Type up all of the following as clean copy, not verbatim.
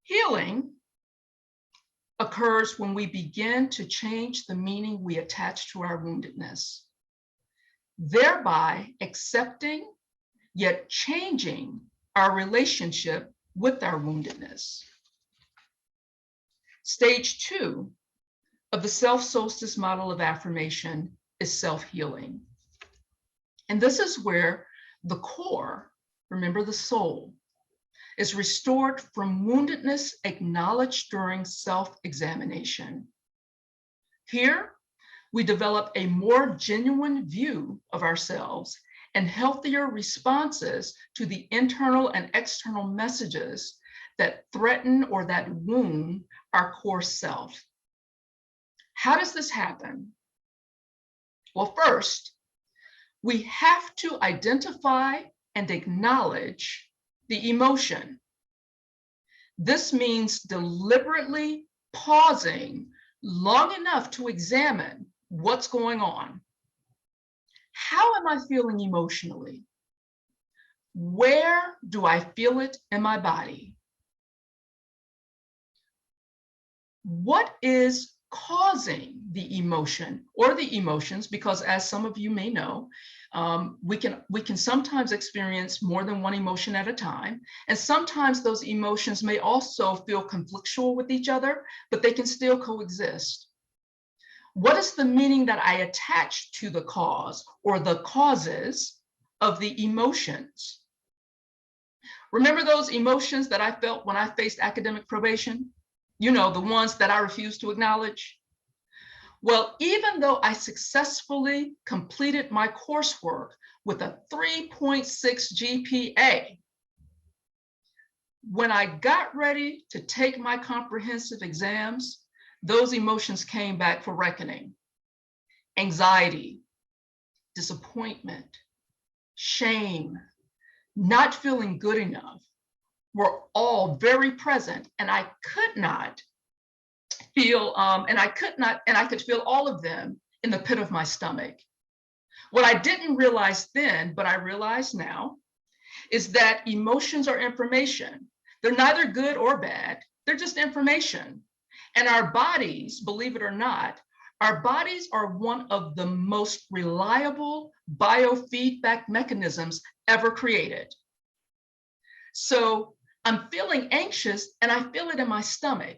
Healing occurs when we begin to change the meaning we attach to our woundedness, thereby accepting yet changing our relationship with our woundedness. Stage 2 of the self-solstice model of affirmation is self-healing. And this is where the core, remember the soul, is restored from woundedness acknowledged during self-examination. Here, we develop a more genuine view of ourselves and healthier responses to the internal and external messages that threaten or that wound our core self. How does this happen? Well, first, we have to identify and acknowledge the emotion. This means deliberately pausing long enough to examine what's going on. How am I feeling emotionally? Where do I feel it in my body? What is causing the emotion or the emotions? Because as some of you may know, we can sometimes experience more than one emotion at a time. And sometimes those emotions may also feel conflictual with each other, but they can still coexist. What is the meaning that I attach to the cause or the causes of the emotions? Remember those emotions that I felt when I faced academic probation? You know, the ones that I refused to acknowledge? Well, even though I successfully completed my coursework with a 3.6 GPA, when I got ready to take my comprehensive exams, those emotions came back for reckoning. Anxiety, disappointment, shame, not feeling good enough were all very present, and I could not feel, I could feel all of them in the pit of my stomach. What I didn't realize then, but I realize now, is that emotions are information. They're neither good or bad, they're just information. And our bodies, believe it or not, our bodies are one of the most reliable biofeedback mechanisms ever created. So I'm feeling anxious and I feel it in my stomach.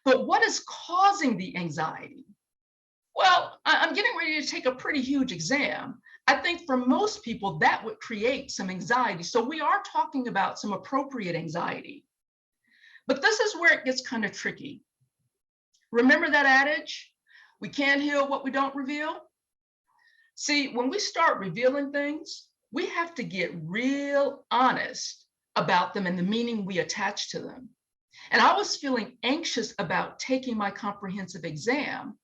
But what is causing the anxiety? Well, I'm getting ready to take a pretty huge exam. I think for most people that would create some anxiety. So we are talking about some appropriate anxiety. But this is where it gets kind of tricky. Remember that adage? We can't heal what we don't reveal. See, when we start revealing things, we have to get real honest about them and the meaning we attach to them. And I was feeling anxious about taking my comprehensive exam,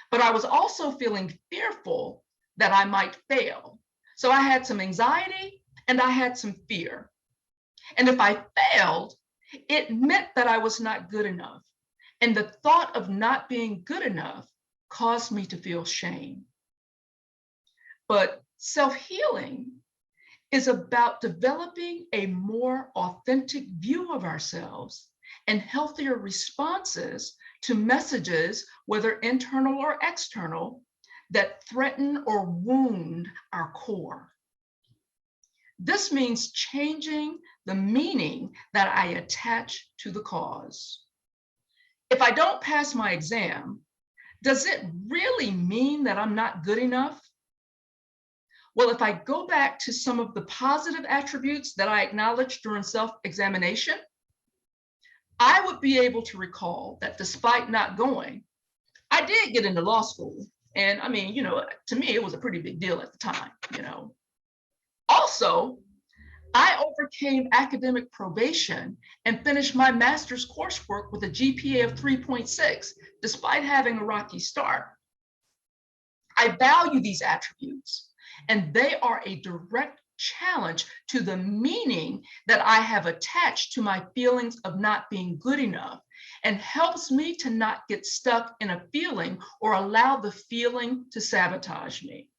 but I was also feeling fearful that I might fail. So I had some anxiety and I had some fear. And if I failed, it meant that I was not good enough. And the thought of not being good enough caused me to feel shame. But self-healing is about developing a more authentic view of ourselves and healthier responses to messages, whether internal or external, that threaten or wound our core. This means changing the meaning that I attach to the cause. If I don't pass my exam, does it really mean that I'm not good enough? Well, if I go back to some of the positive attributes that I acknowledged during self-examination, I would be able to recall that despite not going, I did get into law school. And I mean, to me, it was a pretty big deal at the time, Also, I overcame academic probation and finished my master's coursework with a GPA of 3.6, despite having a rocky start. I value these attributes, and they are a direct challenge to the meaning that I have attached to my feelings of not being good enough, and helps me to not get stuck in a feeling or allow the feeling to sabotage me.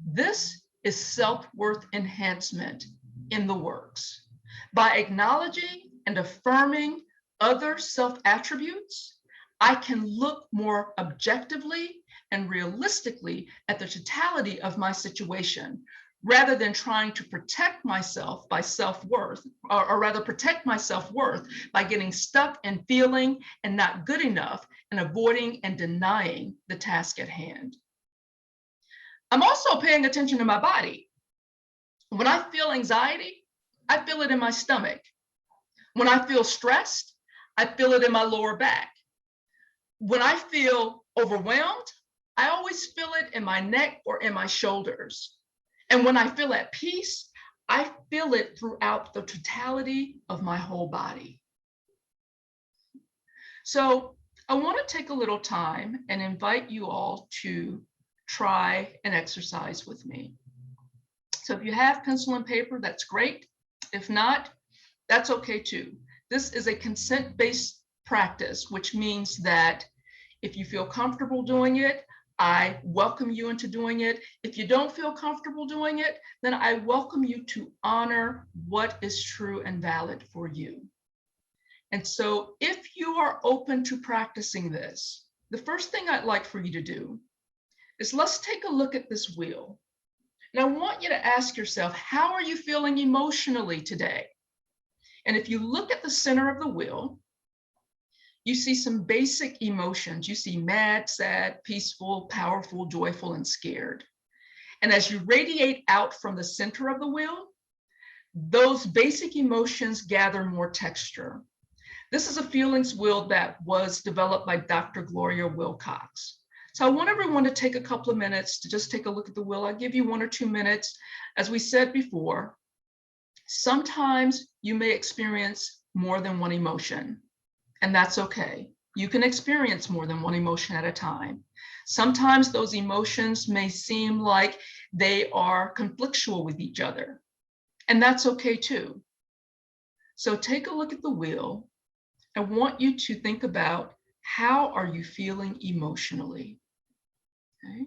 This is self-worth enhancement in the works. By acknowledging and affirming other self-attributes, I can look more objectively and realistically at the totality of my situation, rather than trying to protect myself by self-worth, or rather protect my self-worth by getting stuck in feeling and not good enough and avoiding and denying the task at hand. I'm also paying attention to my body. When I feel anxiety, I feel it in my stomach. When I feel stressed, I feel it in my lower back. When I feel overwhelmed, I always feel it in my neck or in my shoulders. And when I feel at peace, I feel it throughout the totality of my whole body. So I want to take a little time and invite you all to try an exercise with me. So if you have pencil and paper, that's great. If not, that's okay too. This is a consent-based practice, which means that if you feel comfortable doing it, I welcome you into doing it. If you don't feel comfortable doing it, then I welcome you to honor what is true and valid for you. And so if you are open to practicing this, the first thing I'd like for you to do is let's take a look at this wheel. And I want you to ask yourself, how are you feeling emotionally today? And if you look at the center of the wheel, you see some basic emotions. You see mad, sad, peaceful, powerful, joyful, and scared. And as you radiate out from the center of the wheel, those basic emotions gather more texture. This is a feelings wheel that was developed by Dr. Gloria Wilcox. So I want everyone to take a couple of minutes to just take a look at the wheel. I'll give you 1 or 2 minutes. As we said before, sometimes you may experience more than one emotion. And that's okay. You can experience more than one emotion at a time. Sometimes those emotions may seem like they are conflictual with each other, and that's okay too. So take a look at the wheel. I want you to think about, how are you feeling emotionally? Okay.